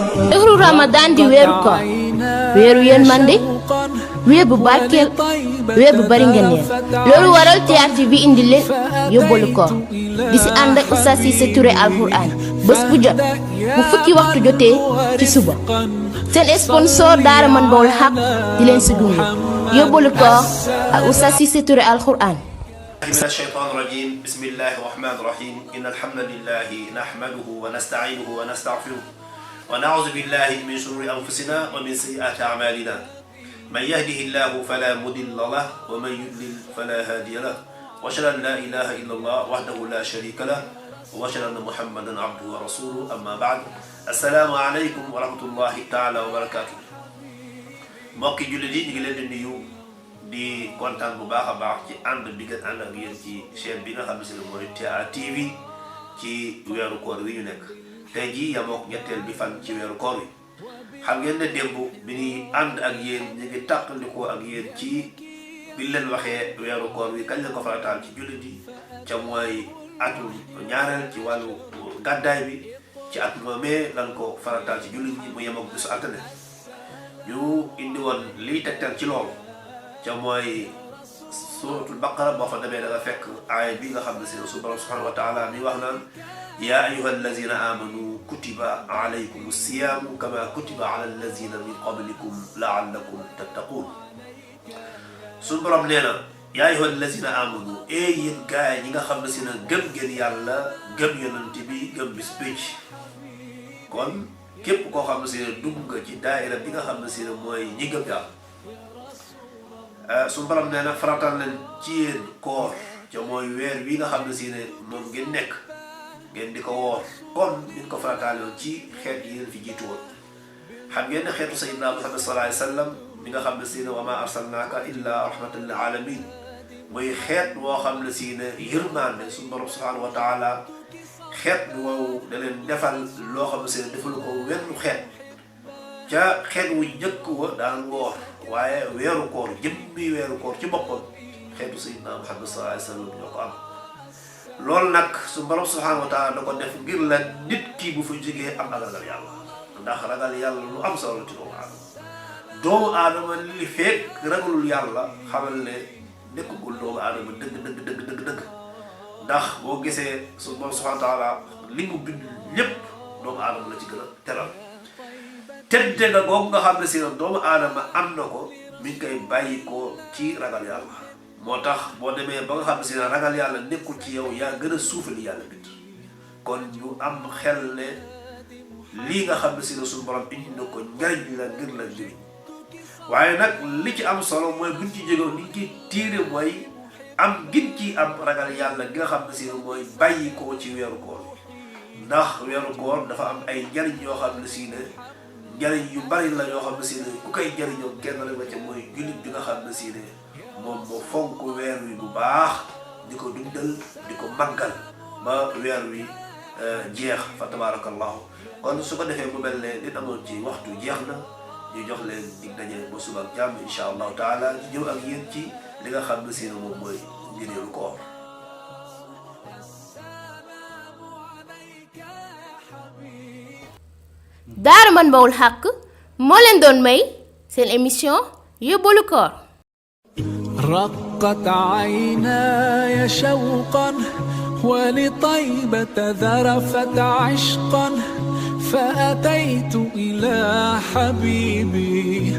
shahru Ramadan di weeru koor weeru yërmande weer bu barkeel weer bu bari ngëneel loolu waral théâtre bi indi leen yóbbalu koor di si ànd ak Oustaz Cissé Touré alxuraan bés bu jot bu fukki waxtu jotee ci suba seen sponsor daara man bawul xaq di leen si gunge yóbbalu koor ak Oustaz Cissé Touré alxuraan. من الشيطان الرجيم بسم الله الرحمن الرحيم إن الحمد لله نحمده ونستعينه ونستغفره ونعوذ بالله من شرور أنفسنا ومن سيئات أعمالنا من يهده الله فلا مضل له ومن يضلل فلا هادي له وأشهد أن لا إله إلا الله وحده لا شريك له وأشهد أن محمدا عبده ورسوله أما بعد السلام عليكم ورحمة الله تعالى وبركاته mbokki jullit yi ñu ngi leen di nuyu di kontaan bu baax a baax ci ànd bi ngeen ànd ak yéen ci chaîne bi nga xam ne si ne mooy TA TV ci weeru koor wi ñu nekk tey jii yamook ñetteel bi fan ci weeru koor wi xam ngeen ne démb bi ñuy ànd ak yéen ñu ngi tàqalikoo ak yéen ci bi leen waxee weeru koor wi kañ la ko farataal ci jullit yi ca mooy atum ñaareel ci wàllu gàddaay bi ci at moomee lan ko farataal ci jullit yi mu yemook bisu altine ñu indi woon liy tegtal ci loolu ca mooy suratul baqara boo fa demee da nga fekk aaya bi nga xam ne si ne su borom subhanahu wa taala mi wax naan yaa ayuha allazina amanu kutiba alaykum siyaamu kama kutiba ala allazina min qablikum laallakum tattaqun su borom nee na yaa ayuha allazina amanu yéen gaay ñi nga xam ne si ne gëm ngeen yàlla gëm yonent bi gëm bis pénc kon képp koo xam ne si ne dugg nga ci daayira bi nga xam ne si ne mooy ñi gëm yàlla suñu borom nee na faratal leen ci yéen koor ca mooy weer wi nga xam ne si ne moom ngeen nekk ngeen di ko woor kon ñu ko farataaloon ci xeet yi leen fi jiitu woon xam ngeen ne xeetu sayyidina Muhammad sallallahu alayhi wa sallam mi nga xam ne si ne wa ma arsalnaaka illa rahmatan lil alamin mooy xeet woo xam ne si ne yërmande suñu borom subhanahu wa taala xeet woowu da leen defal loo xam ne si ne defalu ko wenn xeet ca xeet wu njëkk wa daan woor waaye weeru koor jëmmi weeru koor ci boppam xeetu sayyidina Muhammad sallallahu alayhi wa sallam ñoo ko am loolu nag su borom subhanahu wa taala da ko def ngir la nit ki bu fa jógee am ragal yàlla ndax ragal yàlla lu am solo ci doomu aadama li fekk ragalul yàlla xamal ne nekkagul doomu aadama dëgg ndax boo gisee su borom subhanahu wa taala li mu bind lépp doomu aadama la ci gën a teral tedde nga googu nga xam ne si doomu aadama am na ko mi ngi koy bàyyi ko ci ragal yàlla moo tax boo demee ba nga xam ne si ragal yàlla nekkul ci yow yaa gën a suufali yàlla bind kon ñu am xel ne lii nga xam ne si suñu borom indi na ko njariñ la ngir la njëriñ waaye nag li ci am solo mooy buñ ci jógew ni ci tiire mooy am gin ci am ragal yàlla gi nga xam ne si mooy bàyyi ko ci weeru koor ndax weeru koor dafa am ay njariñ yoo xam ne si ne njariñ yu bari la yoo xam ne si ne ku koy jariñoo kenn rek la ca mooy jullit bi nga xam ne si ne moom moo fonk weer wi bu baax di ko dundal di ko màggal ba weer wi jeex fa tabarakallahu kon su ko defee mu mel ne li amoon ci waxtu jeex na ñu jox leen dig daje ba suba ak jàmm insha allahu taala ñu ñëw ak yéen ci li nga xam ne si ne moom mooy ngëneelu koor daara man bawul xaq moo leen doon may seen émission yóbbalu koor رقت عيناي شوقا ولطيبة ذرفت عشقا فأتيت إلى حبيبي